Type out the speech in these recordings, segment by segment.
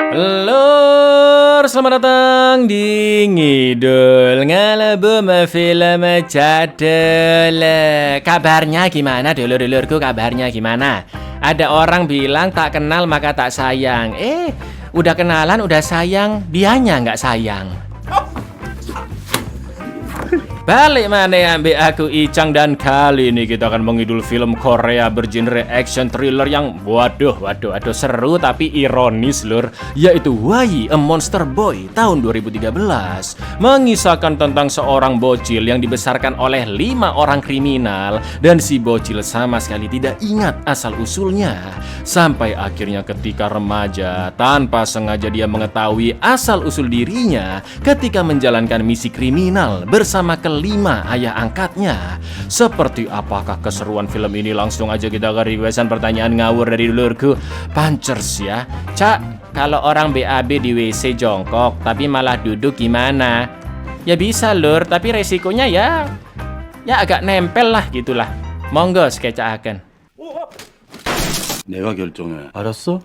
Lur, selamat datang di Ngidul Ngelebum Film Jadul. Kabarnya gimana dulur-dulurku, kabarnya gimana? Ada orang bilang tak kenal maka tak sayang. Udah kenalan udah sayang, dianya nggak sayang. Balik mana ambek aku Icang, dan kali ini kita akan mengidul film Korea bergenre action thriller yang waduh seru tapi ironis lur, yaitu Why a Monster Boy tahun 2013, mengisahkan tentang seorang bocil yang dibesarkan oleh 5 orang kriminal dan si bocil sama sekali tidak ingat asal usulnya sampai akhirnya ketika remaja tanpa sengaja dia mengetahui asal usul dirinya ketika menjalankan misi kriminal bersama kelima ayah angkatnya. Seperti apakah keseruan film ini? Langsung aja kita ke requestan pertanyaan ngawur dari dulurku Pancers ya. Cak, kalau orang BAB di WC jongkok tapi malah duduk gimana? Ya bisa lur, tapi resikonya ya agak nempel lah gitulah. Monggo sketsaken. 내가 결정해. 알았어?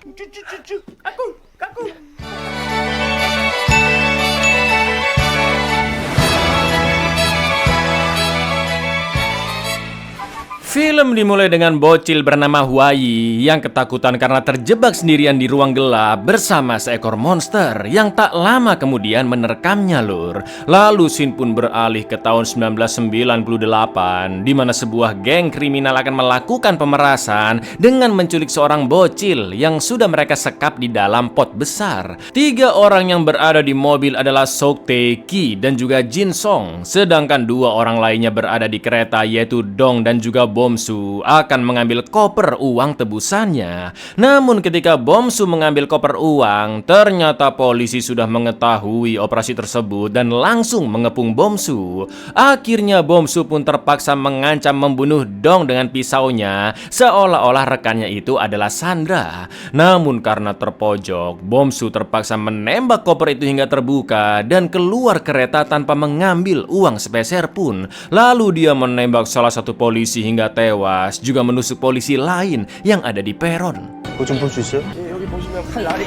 Film dimulai dengan bocil bernama Hwai yang ketakutan karena terjebak sendirian di ruang gelap bersama seekor monster yang tak lama kemudian menerkamnya lur. Lalu scene pun beralih ke tahun 1998 di mana sebuah geng kriminal akan melakukan pemerasan dengan menculik seorang bocil yang sudah mereka sekap di dalam pot besar. 3 orang yang berada di mobil adalah Sok Tae Ki dan juga Jin Song, sedangkan 2 orang lainnya berada di kereta yaitu Dong dan juga Bomsu akan mengambil koper uang tebusannya. Namun ketika Bomsu mengambil koper uang, ternyata polisi sudah mengetahui operasi tersebut dan langsung mengepung Bomsu. Akhirnya Bomsu pun terpaksa mengancam membunuh Dong dengan pisaunya, seolah-olah rekannya itu adalah Sandra. Namun karena terpojok, Bomsu terpaksa menembak koper itu hingga terbuka dan keluar kereta tanpa mengambil uang sepeser pun. Lalu dia menembak salah satu polisi hingga tewas, juga menusuk polisi lain yang ada di peron. 그거 좀 볼 수 있어요? 여기 보시면 칼날이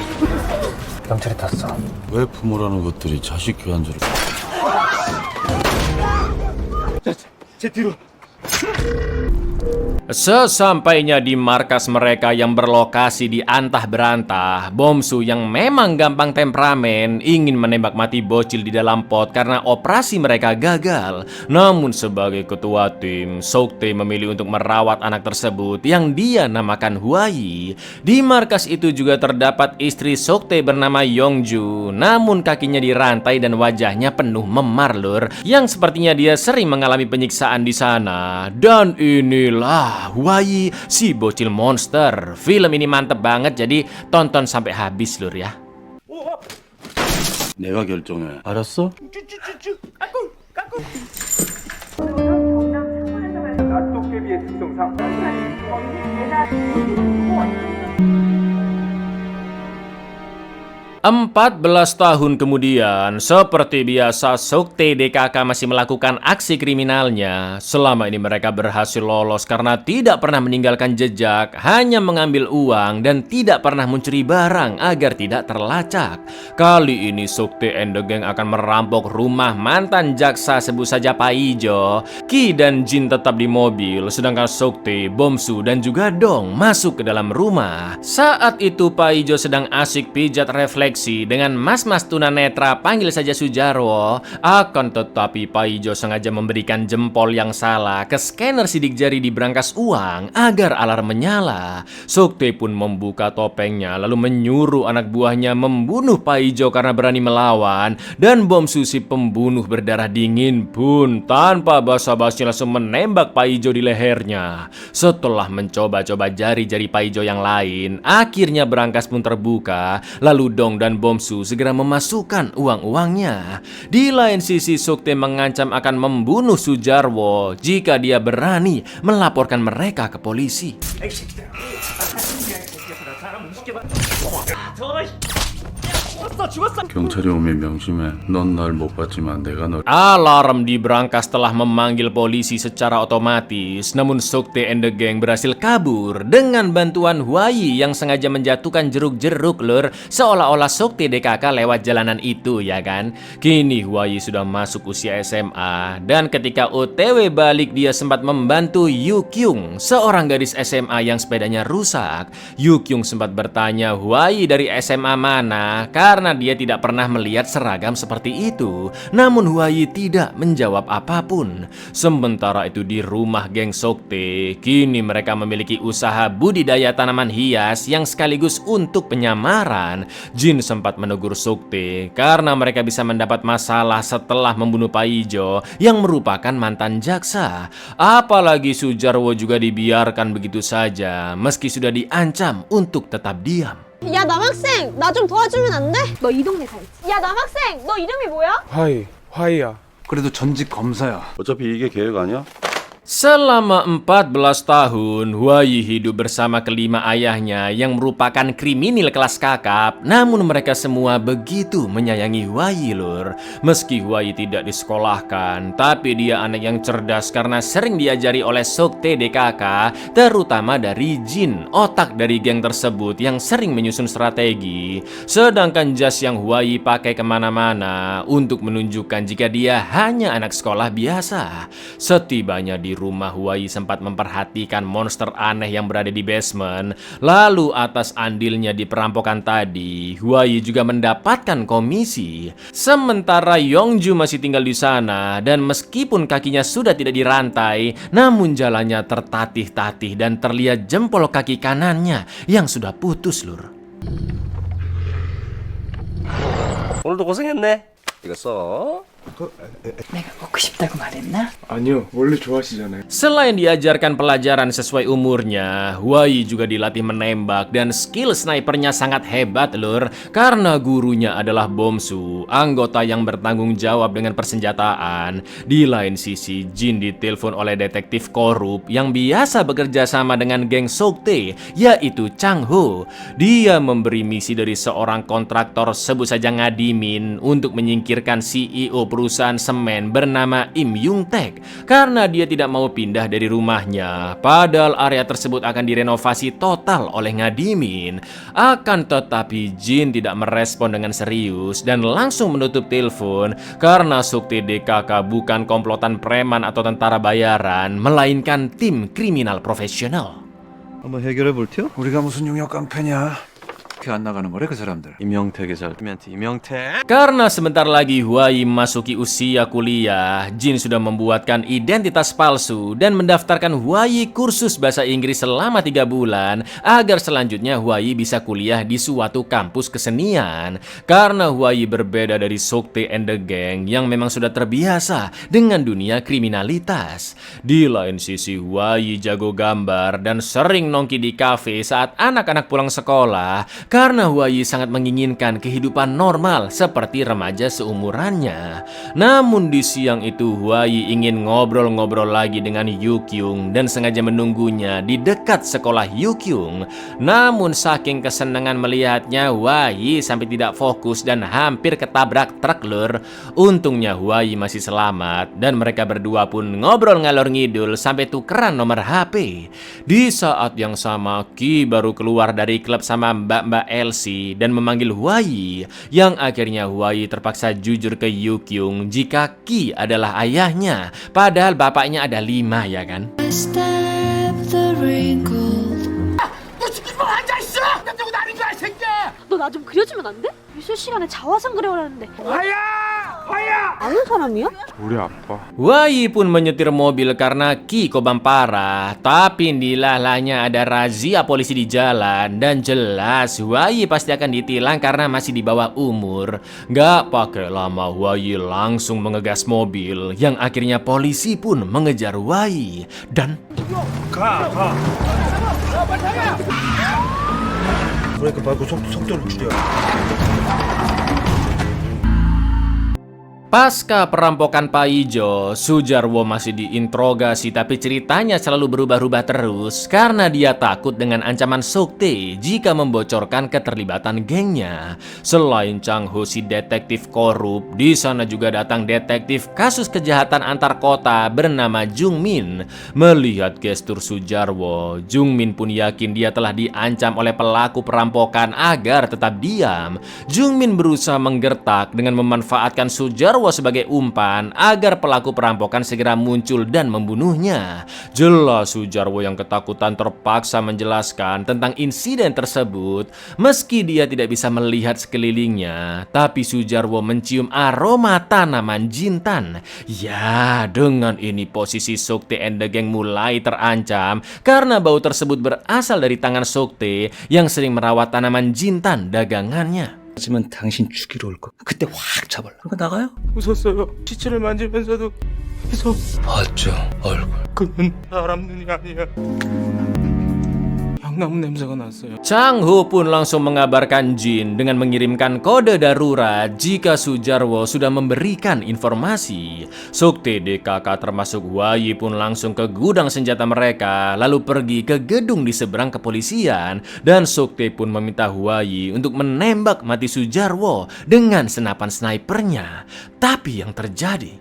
경찰이 탔어. 왜 부모라는 것들이 자식 교환조를? 제 뒤로. Sesampainya di markas mereka yang berlokasi di antah berantah, Bomsu yang memang gampang temperamen ingin menembak mati bocil di dalam pot karena operasi mereka gagal. Namun sebagai ketua tim, Sok Tae memilih untuk merawat anak tersebut yang dia namakan Hwai. Di markas itu juga terdapat istri Sok Tae bernama Yongju, namun kakinya dirantai dan wajahnya penuh memar lur, yang sepertinya dia sering mengalami penyiksaan di sana. Dan inilah Hwai, si bocil monster. Film ini mantep banget, jadi tonton sampai habis lur ya. 내가 결정해. 알았어? 낙도깨비의 특성상 14 tahun kemudian, seperti biasa Sok Tae DKK masih melakukan aksi kriminalnya. Selama ini mereka berhasil lolos karena tidak pernah meninggalkan jejak, hanya mengambil uang dan tidak pernah mencuri barang agar tidak terlacak. Kali ini Sok Tae and the Gang akan merampok rumah mantan jaksa sebut saja Pak Ijo. Ki dan Jin tetap di mobil, sedangkan Sok Tae, Bomsu dan juga Dong masuk ke dalam rumah. Saat itu Pak Ijo sedang asik pijat refleksi dengan mas-mas tunanetra, panggil saja Sujarwo. Akan tetapi Pak Ijo sengaja memberikan jempol yang salah ke scanner sidik jari di brankas uang agar alarm menyala. Sok Tae pun membuka topengnya lalu menyuruh anak buahnya membunuh Pak Ijo karena berani melawan. Dan Bomsu si pembunuh berdarah dingin pun tanpa basa-basi langsung menembak Pak Ijo di lehernya. Setelah mencoba-coba jari-jari Pak Ijo yang lain, akhirnya brankas pun terbuka. Lalu Dong dan Bomsu segera memasukkan uang-uangnya. Di lain sisi, Sok Tae mengancam akan membunuh Sujarwo jika dia berani melaporkan mereka ke polisi. 경찰이 오면 명심해. 넌 날 못 봤지만 내가 널. Alarm di berangkas telah memanggil polisi secara otomatis, namun Sukte and the gang berhasil kabur dengan bantuan Huai yang sengaja menjatuhkan jeruk-jeruk lur, seolah-olah Sukte DKK lewat jalanan itu ya kan. Kini Huai sudah masuk usia SMA dan ketika OTW balik dia sempat membantu Yu Kyung, seorang gadis SMA yang sepedanya rusak. Yu Kyung sempat bertanya Huai dari SMA mana karena dia tidak pernah melihat seragam seperti itu. Namun Huai tidak menjawab apapun. Sementara itu di rumah geng Sukte, kini mereka memiliki usaha budidaya tanaman hias yang sekaligus untuk penyamaran. Jin sempat menegur Sukte karena mereka bisa mendapat masalah setelah membunuh Paijo yang merupakan mantan jaksa. Apalagi Sujarwo juga dibiarkan begitu saja meski sudah diancam untuk tetap diam. 야 남학생 나 좀 도와주면 안 돼? 너 이 동네 살지? 야 남학생 너 이름이 뭐야? 화이야. 그래도 전직 검사야. 어차피 이게 계획 아니야? Selama 14 tahun, Huai hidup bersama kelima ayahnya yang merupakan kriminal kelas kakap. Namun mereka semua begitu menyayangi Huai lur. Meski Huai tidak disekolahkan, tapi dia anak yang cerdas karena sering diajari oleh Sukte DKK, terutama dari Jin, otak dari geng tersebut yang sering menyusun strategi. Sedangkan jas yang Huai pakai kemana-mana untuk menunjukkan jika dia hanya anak sekolah biasa. Setibanya di rumah, Huai sempat memperhatikan monster aneh yang berada di basement. Lalu atas andilnya di perampokan tadi, Huai juga mendapatkan komisi. Sementara Yongju masih tinggal di sana dan meskipun kakinya sudah tidak dirantai, namun jalannya tertatih-tatih dan terlihat jempol kaki kanannya yang sudah putus lur. 오늘도 고생했네. 이거 써. 내가 먹고 싶다고 말했나? 아니요, 원래 좋아하시잖아요. Selain diajarkan pelajaran sesuai umurnya, Huai juga dilatih menembak dan skill snipernya sangat hebat lur. Karena gurunya adalah Bomsu, anggota yang bertanggung jawab dengan persenjataan. Di lain sisi, Jin ditelepon oleh detektif korup yang biasa bekerja sama dengan geng Sukte, yaitu Chang Ho. Dia memberi misi dari seorang kontraktor sebut saja Ngadimin untuk menyingkirkan CEO perusahaan semen bernama Im Yung Taek karena dia tidak mau pindah dari rumahnya. Padahal area tersebut akan direnovasi total oleh Ngadimin. Akan tetapi Jin tidak merespon dengan serius dan langsung menutup telepon karena Sukte DKK bukan komplotan preman atau tentara bayaran, melainkan tim kriminal profesional. 한번 해결해 볼 테요? 우리가 무슨 용역 깡패냐? 안 나가는 거래 그 사람들. 임영택의 잘 임영택. Karena sebentar lagi Huai memasuki usia kuliah, Jin sudah membuatkan identitas palsu dan mendaftarkan Huai kursus bahasa Inggris selama 3 bulan agar selanjutnya Huai bisa kuliah di suatu kampus kesenian. Karena Huai berbeda dari Sukte and the gang yang memang sudah terbiasa dengan dunia kriminalitas. Di lain sisi, Huai jago gambar dan sering nongki di kafe saat anak-anak pulang sekolah. Karena Huai sangat menginginkan kehidupan normal seperti remaja seumurannya. Namun di siang itu Huai ingin ngobrol-ngobrol lagi dengan Yu Kyung dan sengaja menunggunya di dekat sekolah Yu Kyung. Namun saking kesenangan melihatnya, Huai sampai tidak fokus dan hampir ketabrak truk lur. Untungnya Huai masih selamat dan mereka berdua pun ngobrol ngalor ngidul sampai tukeran nomor HP. Di saat yang sama, Ki baru keluar dari klub sama Mbak Elsie dan memanggil Huai, yang akhirnya Huai terpaksa jujur ke Yu Kyung jika Ki adalah ayahnya, padahal bapaknya ada 5 ya kan. 너 나 좀 그려주면 안 돼? 미술 시간에 자화상 그려오라는데. 아는 사람이야? 우리 아빠. Huai pun menyetir mobil karena Ki kobam parah. Tapi dilalahnya ada razia polisi di jalan. Dan jelas Huai pasti akan ditilang karena masih di bawah umur. Gak pakai lama Huai langsung mengegas mobil. Yang akhirnya polisi pun mengejar Huai. Dan 브레이크 밟고 속도를 줄여. Pasca perampokan Paijo, Sujarwo masih diinterogasi tapi ceritanya selalu berubah-ubah terus karena dia takut dengan ancaman Sukte jika membocorkan keterlibatan gengnya. Selain Chang Ho si detektif korup, di sana juga datang detektif kasus kejahatan antar kota bernama Jung Min. Melihat gestur Sujarwo, Jung Min pun yakin dia telah diancam oleh pelaku perampokan agar tetap diam. Jung Min berusaha menggertak dengan memanfaatkan Sujarwo sebagai umpan agar pelaku perampokan segera muncul dan membunuhnya. Jelas Sujarwo yang ketakutan terpaksa menjelaskan tentang insiden tersebut. Meski dia tidak bisa melihat sekelilingnya, tapi Sujarwo mencium aroma tanaman jintan. Ya, dengan ini posisi Sukte and the Gang mulai terancam karena bau tersebut berasal dari tangan Sukte yang sering merawat tanaman jintan dagangannya. 하지만 당신 죽이러 올 거. 그때 확 잡아라. 그러고 나가요? 웃었어요. 시체를 만지면서도 계속 봤죠, 얼굴. 그 눈 사람 눈이 아니야. 향나무 냄새가 났어요. Chang Ho pun langsung mengabarkan Jin dengan mengirimkan kode darurat jika Sujarwo sudah memberikan informasi. Sukte DKK termasuk Huayi pun langsung ke gudang senjata mereka lalu pergi ke gedung di seberang kepolisian dan Sukte pun meminta Huayi untuk menembak mati Sujarwo dengan senapan snipernya. Tapi yang terjadi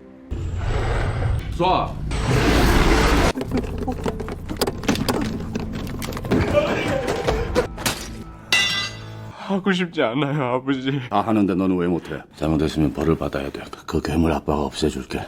하고 싶지 않아요, 아버지. 다 하는데 너는 왜 못해? 잘못했으면 벌을 받아야 돼. 그 괴물 아빠가 없애줄게.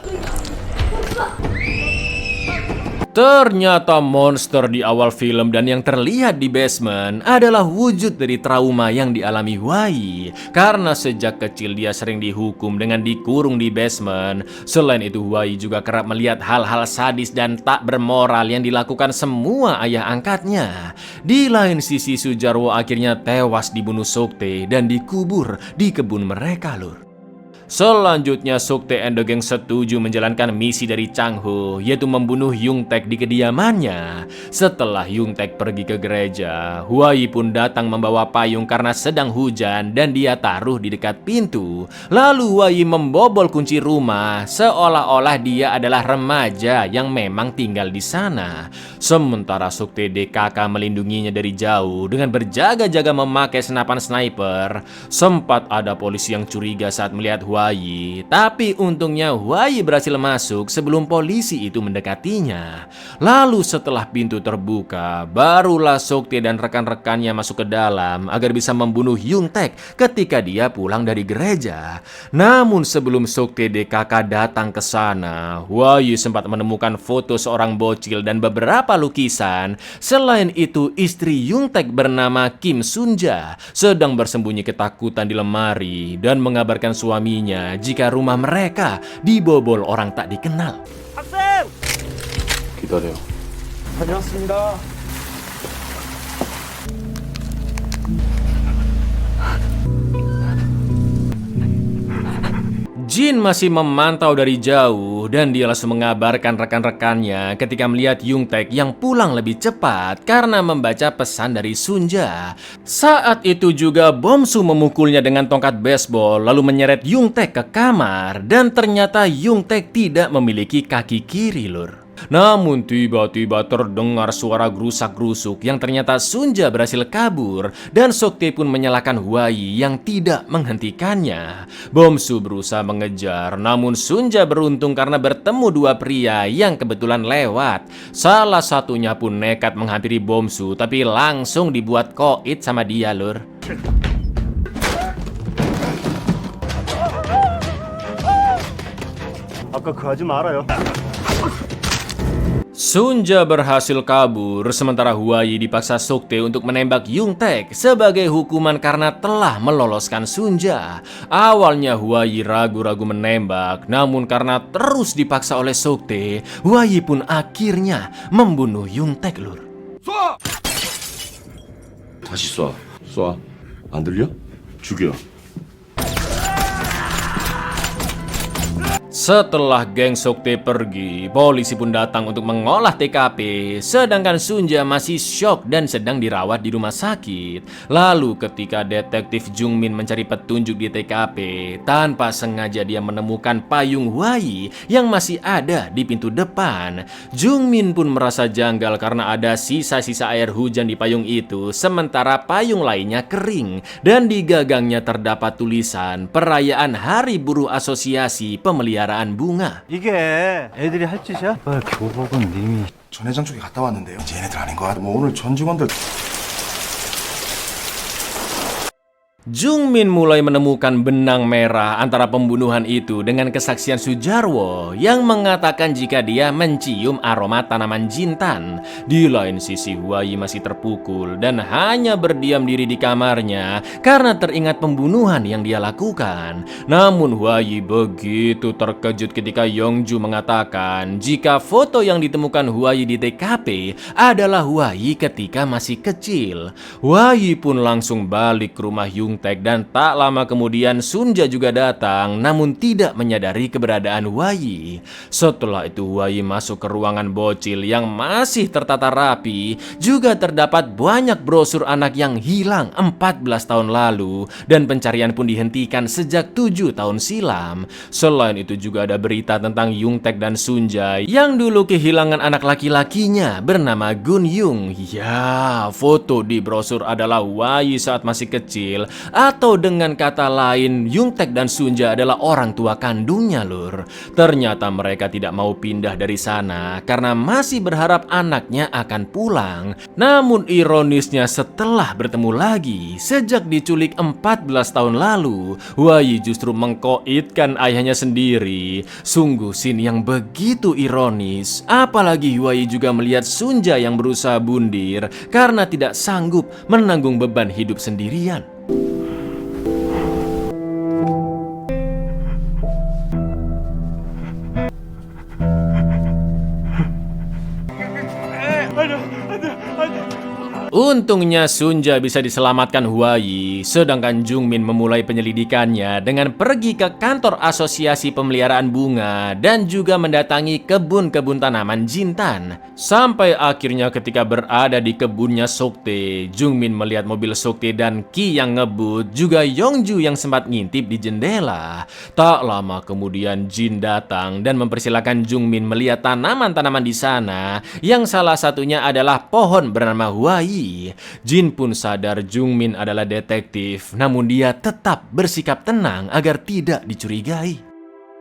Ternyata monster di awal film dan yang terlihat di basement adalah wujud dari trauma yang dialami Huayi. Karena sejak kecil dia sering dihukum dengan dikurung di basement. Selain itu Huayi juga kerap melihat hal-hal sadis dan tak bermoral yang dilakukan semua ayah angkatnya. Di lain sisi Sujarwo akhirnya tewas dibunuh Sukte dan dikubur di kebun mereka, lur. Selanjutnya Sukte and the Gang setuju menjalankan misi dari Chang Ho, yaitu membunuh Yung Taek di kediamannya. Setelah Yung Taek pergi ke gereja, Huayi pun datang membawa payung karena sedang hujan dan dia taruh di dekat pintu. Lalu Huayi membobol kunci rumah seolah-olah dia adalah remaja yang memang tinggal di sana. Sementara Sukte DKK melindunginya dari jauh dengan berjaga-jaga memakai senapan sniper. Sempat ada polisi yang curiga saat melihat Huayi, tapi untungnya Huayi berhasil masuk sebelum polisi itu mendekatinya. Lalu setelah pintu terbuka, barulah Sukte dan rekan-rekannya masuk ke dalam agar bisa membunuh Yung Taek ketika dia pulang dari gereja. Namun sebelum Sukte DKK datang ke sana, Huayi sempat menemukan foto seorang bocil dan beberapa lukisan. Selain itu, istri Yung Taek bernama Kim Sunja sedang bersembunyi ketakutan di lemari dan mengabarkan suaminya jika rumah mereka dibobol orang tak dikenal. 기다려. 다녀왔습니다. Jin masih memantau dari jauh dan dia langsung mengabarkan rekan-rekannya ketika melihat Yung Taek yang pulang lebih cepat karena membaca pesan dari Sunja. Saat itu juga Bomsu memukulnya dengan tongkat baseball lalu menyeret Yung Taek ke kamar dan ternyata Yung Taek tidak memiliki kaki kiri, lur. Namun tiba-tiba terdengar suara gerusak-gerusuk yang ternyata Sunja berhasil kabur dan Sukte pun menyalahkan Huayi yang tidak menghentikannya. Bomsu berusaha mengejar, namun Sunja beruntung karena bertemu dua pria yang kebetulan lewat. Salah satunya pun nekat menghampiri Bomsu tapi langsung dibuat koit sama dia, lur. 아까 그 아줌마 알아요? Sunja berhasil kabur, sementara Huayi dipaksa Sukte untuk menembak Yung Taek sebagai hukuman karena telah meloloskan Sunja. Awalnya Huayi ragu-ragu menembak, namun karena terus dipaksa oleh Sukte, Huayi pun akhirnya membunuh Yung Taek, lur. 다시 쏴. 쏴. 안 들려? 죽여. Setelah geng Sokte pergi, polisi pun datang untuk mengolah TKP, sedangkan Sunja masih syok dan sedang dirawat di rumah sakit. Lalu ketika detektif Jungmin mencari petunjuk di TKP, tanpa sengaja dia menemukan payung Hwayi yang masih ada di pintu depan. Jungmin pun merasa janggal karena ada sisa-sisa air hujan di payung itu, sementara payung lainnya kering dan di gagangnya terdapat tulisan Perayaan Hari Buruh Asosiasi Pemeliharaan bunga. 이게 애들이 할 짓이야? 교복은 님이 전 회장 쪽에 갔다 왔는데요. 이제 얘네들 아닌 것 같아. 뭐 오늘 전 직원들 Jungmin mulai menemukan benang merah antara pembunuhan itu dengan kesaksian Sujarwo yang mengatakan jika dia mencium aroma tanaman jintan. Di lain sisi, Hwayi masih terpukul dan hanya berdiam diri di kamarnya karena teringat pembunuhan yang dia lakukan. Namun Hwayi begitu terkejut ketika Yongju mengatakan jika foto yang ditemukan Hwayi di TKP adalah Hwayi ketika masih kecil. Hwayi pun langsung balik ke rumah Yungtek dan tak lama kemudian Sunja juga datang namun tidak menyadari keberadaan Hwayi. Setelah itu Hwayi masuk ke ruangan bocil yang masih tertata rapi. Juga terdapat banyak brosur anak yang hilang 14 tahun lalu dan pencarian pun dihentikan sejak 7 tahun silam. Selain itu juga ada berita tentang Yungtek dan Sunja yang dulu kehilangan anak laki-lakinya bernama Gun Yung. Ya, foto di brosur adalah Hwayi saat masih kecil. Atau dengan kata lain, Yungtek dan Sunja adalah orang tua kandungnya, lur. Ternyata mereka tidak mau pindah dari sana karena masih berharap anaknya akan pulang. Namun ironisnya setelah bertemu lagi sejak diculik 14 tahun lalu, Hwayi justru mengkoitkan ayahnya sendiri. Sungguh scene yang begitu ironis. Apalagi Hwayi juga melihat Sunja yang berusaha bundir karena tidak sanggup menanggung beban hidup sendirian. Untungnya Sunja bisa diselamatkan Hwayi, sedangkan Jungmin memulai penyelidikannya dengan pergi ke kantor asosiasi pemeliharaan bunga dan juga mendatangi kebun-kebun tanaman jintan. Sampai akhirnya ketika berada di kebunnya Sokte, Jungmin melihat mobil Sokte dan Ki yang ngebut, juga Yongju yang sempat ngintip di jendela. Tak lama kemudian Jin datang dan mempersilahkan Jungmin melihat tanaman-tanaman di sana, yang salah satunya adalah pohon bernama Hwayi. Jin pun sadar Jungmin adalah detektif, namun dia tetap bersikap tenang agar tidak dicurigai.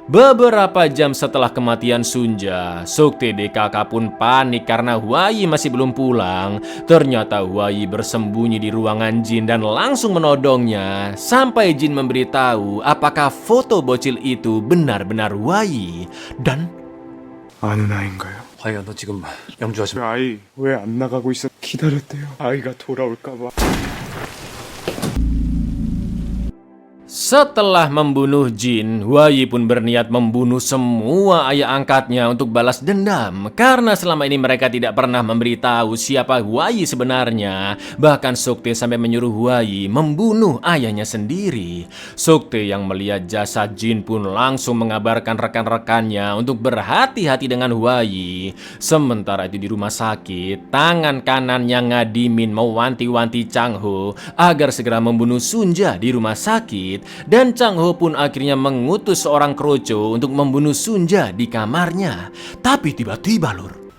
Beberapa jam setelah kematian Sunja, Sokte DKK pun panik karena Hwayi masih belum pulang. Ternyata Hwayi bersembunyi di ruangan Jin dan langsung menodongnya sampai Jin memberitahu apakah foto bocil itu benar-benar Hwayi. Dan 아는 아인가요? 화이야 너 지금 영주하지 그 아이 왜 안 나가고 있어? 기다렸대요. 아이가 돌아올까봐. setelah membunuh Jin, Hwayi pun berniat membunuh semua ayah angkatnya untuk balas dendam. Karena selama ini mereka tidak pernah memberitahu siapa Hwayi sebenarnya. Bahkan Sokte sampai menyuruh Hwayi membunuh ayahnya sendiri. Sokte yang melihat jasad Jin pun langsung mengabarkan rekan-rekannya untuk berhati-hati dengan Hwayi. Sementara itu di rumah sakit, tangan kanannya Ngadimin mewanti-wanti Changho agar segera membunuh Sunja di rumah sakit. Dan Changho pun akhirnya mengutus seorang kroco untuk membunuh Sunja di kamarnya. Tapi tiba-tiba, lur,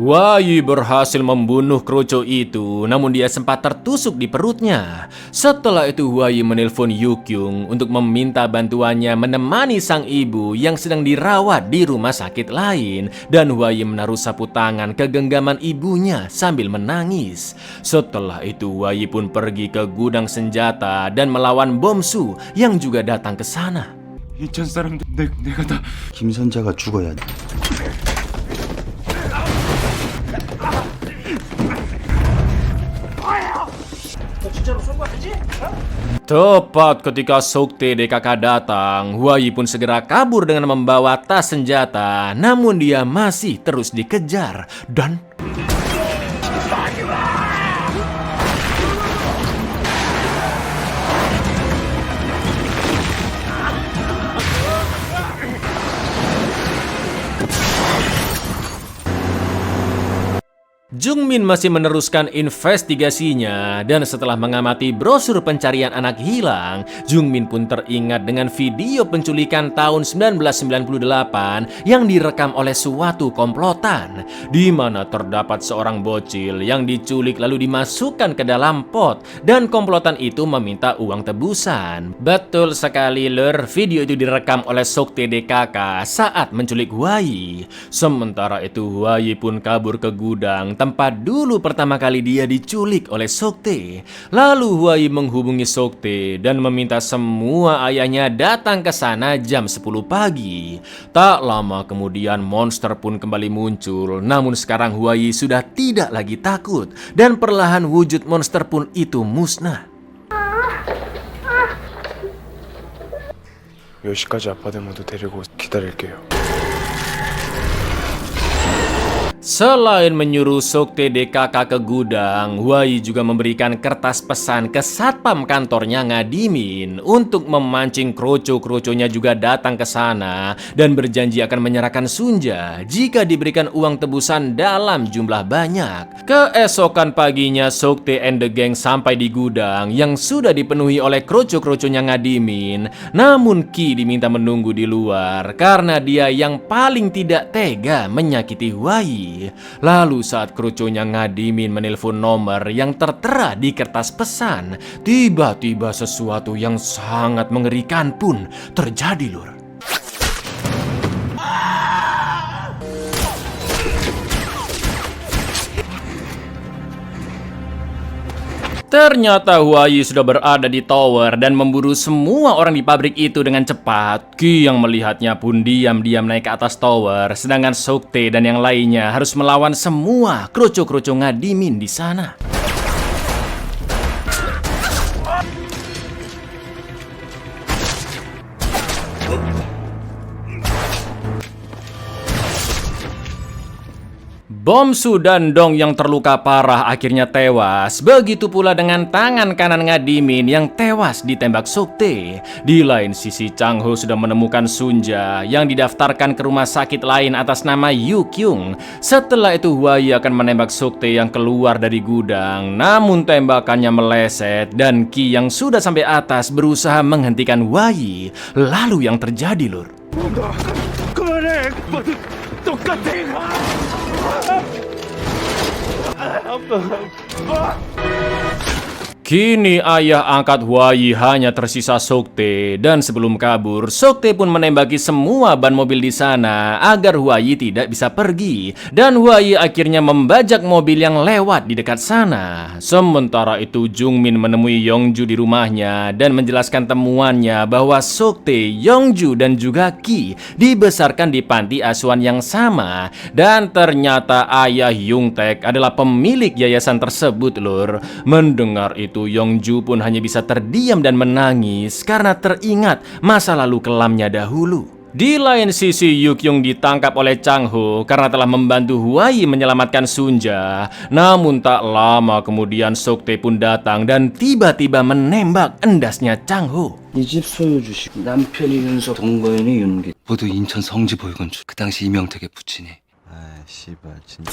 Hwayi berhasil membunuh kroco itu, namun dia sempat tertusuk di perutnya. Setelah itu Hwayi menelpon Yukyung untuk meminta bantuannya menemani sang ibu yang sedang dirawat di rumah sakit lain. Dan Hwayi menaruh sapu tangan ke genggaman ibunya sambil menangis. Setelah itu Hwayi pun pergi ke gudang senjata dan melawan Bomsu yang juga datang ke sana. 인천 사람들 내가 다 김선자가 죽어야 돼. Tepat ketika Sokte DKK datang, Hwayi pun segera kabur dengan membawa tas senjata. Namun dia masih terus dikejar dan Jungmin masih meneruskan investigasinya dan setelah mengamati brosur pencarian anak hilang, Jungmin pun teringat dengan video penculikan tahun 1998 yang direkam oleh suatu komplotan di mana terdapat seorang bocil yang diculik lalu dimasukkan ke dalam pot dan komplotan itu meminta uang tebusan. Betul sekali lur, video itu direkam oleh Soktae DKK saat menculik Hwayi. Sementara itu Hwayi pun kabur ke gudang tempat dulu pertama kali dia diculik oleh Soktae. Lalu Hwayi menghubungi Soktae dan meminta semua ayahnya datang ke sana jam 10 pagi. Tak lama kemudian monster pun kembali muncul. Namun sekarang Hwayi sudah tidak lagi takut dan perlahan wujud monster pun itu musnah. 몇 시까지 아빠들 모두 데리고 기다릴게요. Selain menyuruh Soktae DKK ke gudang, Hwayi juga memberikan kertas pesan ke satpam kantornya Ngadimin untuk memancing kroco-kroconya juga datang ke sana dan berjanji akan menyerahkan Sunja jika diberikan uang tebusan dalam jumlah banyak. Keesokan paginya Soktae and the gang sampai di gudang yang sudah dipenuhi oleh kroco-kroconya Ngadimin, namun Ki diminta menunggu di luar karena dia yang paling tidak tega menyakiti Hwayi. Lalu saat kroconya Ngadimin menelpon nomor yang tertera di kertas pesan, tiba-tiba sesuatu yang sangat mengerikan pun terjadi lur. Ternyata Hwayi sudah berada di tower dan memburu semua orang di pabrik itu dengan cepat. Ki yang melihatnya pun diam-diam naik ke atas tower, sedangkan Soktae dan yang lainnya harus melawan semua kroco-kroco Ngadimin di sana. Bomsu dan Dong yang terluka parah akhirnya tewas. Begitu pula dengan tangan kanan Ngadimin yang tewas ditembak Soktae. Di lain sisi Changho sudah menemukan Sunja yang didaftarkan ke rumah sakit lain atas nama Yu Kyung. Setelah itu Hwayi akan menembak Soktae yang keluar dari gudang. Namun tembakannya meleset dan Ki yang sudah sampai atas berusaha menghentikan Hwayi. Lalu yang terjadi lur, 그만해. 똑같아. kini ayah angkat Hwayi hanya tersisa Soktae dan sebelum kabur, Soktae pun menembaki semua ban mobil di sana agar Hwayi tidak bisa pergi dan Hwayi akhirnya membajak mobil yang lewat di dekat sana. Sementara itu Jungmin menemui Yongju di rumahnya dan menjelaskan temuannya bahwa Soktae, Yongju dan juga Ki dibesarkan di panti asuhan yang sama dan ternyata ayah Yungtaek adalah pemilik yayasan tersebut lur. Mendengar itu Yongju pun hanya bisa terdiam dan menangis karena teringat masa lalu kelamnya dahulu. Di lain sisi Yu Kyung ditangkap oleh Changho karena telah membantu Hwayi menyelamatkan Sunja. Namun tak lama kemudian Soktae pun datang dan tiba-tiba menembak endasnya Changho. 이 집 소유 주식 남편이 윤석 동거인이 윤기 모두 인천 성지 보육원주 그 당시 이명택의 부친이 아 씨발 진짜.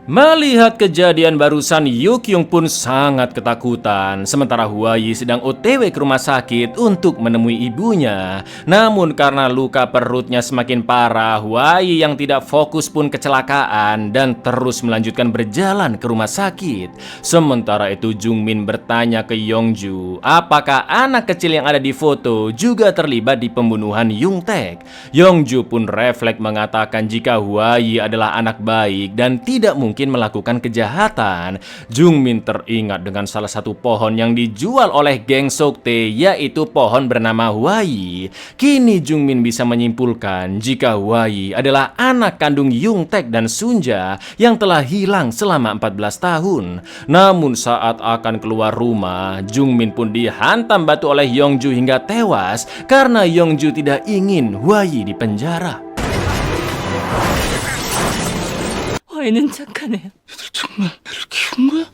Melihat kejadian barusan, Yu Kyung pun sangat ketakutan. Sementara Hwayi sedang OTW ke rumah sakit untuk menemui ibunya. Namun karena luka perutnya semakin parah, Hwayi yang tidak fokus pun kecelakaan dan terus melanjutkan berjalan ke rumah sakit. Sementara itu Jungmin bertanya ke Yongju, apakah anak kecil yang ada di foto juga terlibat di pembunuhan Yungtaek. Yongju pun refleks mengatakan jika Hwayi adalah anak baik dan tidak mungkin melakukan kejahatan. Jungmin teringat dengan salah satu pohon yang dijual oleh geng Soktae, yaitu pohon bernama Hwayi. Kini Jungmin bisa menyimpulkan jika Hwayi adalah anak kandung Yungtaek dan Sunja yang telah hilang selama 14 tahun. Namun saat akan keluar rumah, Jungmin pun dihantam batu oleh Yongju hingga tewas karena Yongju tidak ingin Hwayi dipenjara. 와이는 착하네요. 정말 애를 키운 거야?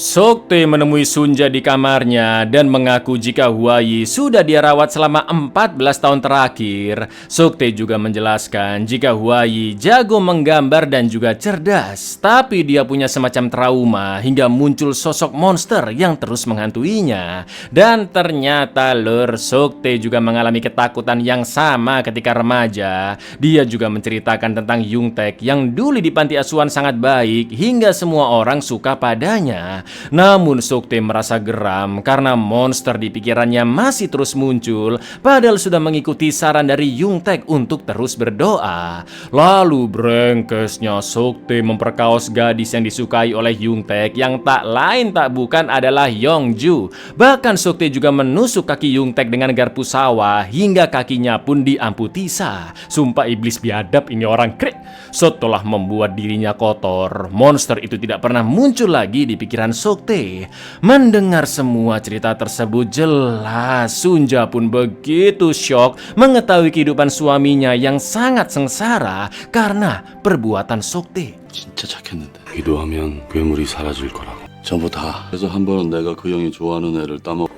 Soktae menemui Sunja di kamarnya dan mengaku jika Huayi sudah dia rawat selama 14 tahun terakhir. Soktae juga menjelaskan jika Huayi jago menggambar dan juga cerdas, tapi dia punya semacam trauma hingga muncul sosok monster yang terus menghantuinya. Dan ternyata lur, Soktae juga mengalami ketakutan yang sama ketika remaja. Dia juga menceritakan tentang Yungtek yang dulu di panti asuhan sangat baik hingga semua orang suka padanya. Namun Soktae merasa geram karena monster di pikirannya masih terus muncul, padahal sudah mengikuti saran dari Yungtek untuk terus berdoa. Lalu brengkesnya Soktae memperkaos gadis yang disukai oleh Yungtek yang tak lain tak bukan adalah Yongju. Bahkan Soktae juga menusuk kaki Yungtek dengan garpu sawah hingga kakinya pun diamputisa. Sumpah iblis biadab ini orang krik. Setelah membuat dirinya kotor, monster itu tidak pernah muncul lagi di pikiran Soktae. Mendengar semua cerita tersebut, jelas Sunja pun begitu syok mengetahui kehidupan suaminya yang sangat sengsara karena perbuatan Soktae. 진짜 착했는데 기도하면 괴물이 사라질 거라고 전부 다. 그래서 한 번은 내가 그 형이 좋아하는 애를 따먹.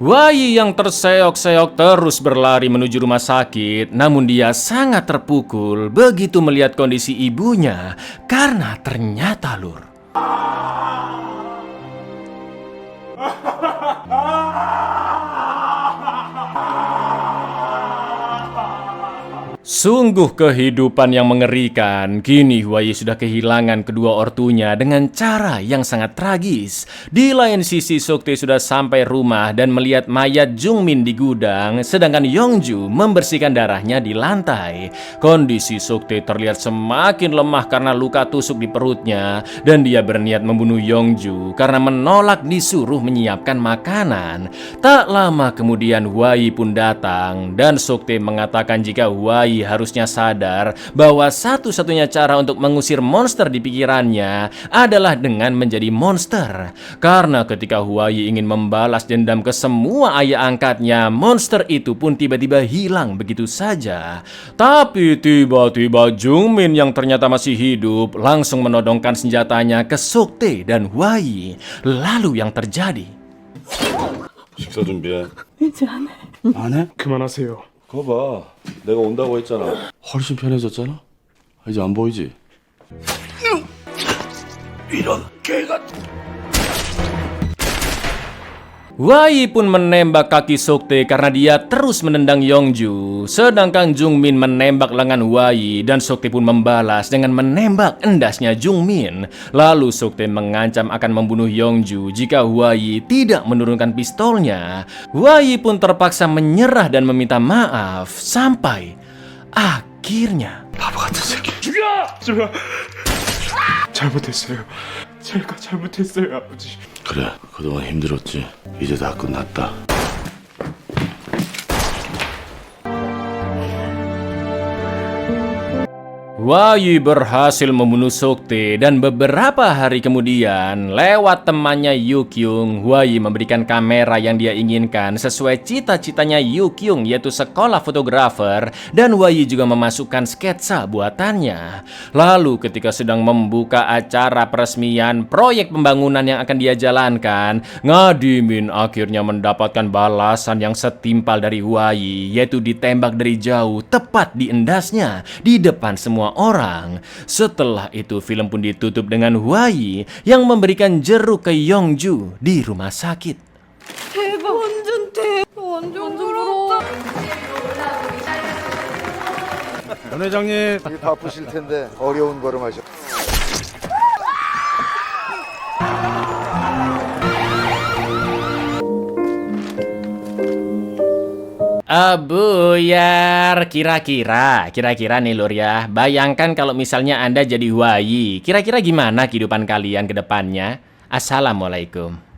Huayi yang terseok-seok terus berlari menuju rumah sakit, namun dia sangat terpukul begitu melihat kondisi ibunya karena ternyata lur, sungguh kehidupan yang mengerikan. Kini Huayi sudah kehilangan kedua ortunya dengan cara yang sangat tragis. Di lain sisi Soktae sudah sampai rumah dan melihat mayat Jungmin di gudang, sedangkan Yongju membersihkan darahnya di lantai. Kondisi Soktae terlihat semakin lemah karena luka tusuk di perutnya, dan dia berniat membunuh Yongju karena menolak disuruh menyiapkan makanan. Tak lama kemudian Huayi pun datang dan Soktae mengatakan jika Huayi harusnya sadar bahwa satu-satunya cara untuk mengusir monster di pikirannya adalah dengan menjadi monster. Karena ketika Huayi ingin membalas dendam ke semua ayah angkatnya, monster itu pun tiba-tiba hilang begitu saja. Tapi tiba-tiba Jungmin yang ternyata masih hidup langsung menodongkan senjatanya ke Soktae dan Huayi. Lalu yang terjadi? 식사 준비해. 이제 안 해. 안 해? 그만하세요. 그거 봐. 내가 온다고 했잖아. 훨씬 편해졌잖아. 이제 안 보이지? 이런 개가. Huayi pun menembak kaki Soktae karena dia terus menendang Yongju. Sedangkan Jungmin menembak lengan Huayi dan Soktae pun membalas dengan menembak endasnya Jungmin. Lalu Soktae mengancam akan membunuh Yongju jika Huayi tidak menurunkan pistolnya. Huayi pun terpaksa menyerah dan meminta maaf sampai akhirnya. 바보 같은 새끼. 제가 잘못했어요. 제가 잘못했어요, 아버지. 그래, 그동안 힘들었지. 이제 다 끝났다. Huayi berhasil membunuh Soktae dan beberapa hari kemudian lewat temannya Yukyung, Huayi memberikan kamera yang dia inginkan sesuai cita-citanya Yukyung, yaitu sekolah fotografer, dan Huayi juga memasukkan sketsa buatannya. Lalu ketika sedang membuka acara peresmian proyek pembangunan yang akan dia jalankan, Ngadimin akhirnya mendapatkan balasan yang setimpal dari Huayi, yaitu ditembak dari jauh tepat di endasnya di depan semua orang. Setelah itu film pun ditutup dengan Huayi yang memberikan jeruk ke Yongju di rumah sakit. 대박. 완전 부러워. 전 회장님 바쁘실 텐데 어려운 걸음 하셔. Buyar, kira-kira nih lur ya, bayangkan kalau misalnya Anda jadi Huayi, kira-kira gimana kehidupan kalian ke depannya? Assalamualaikum.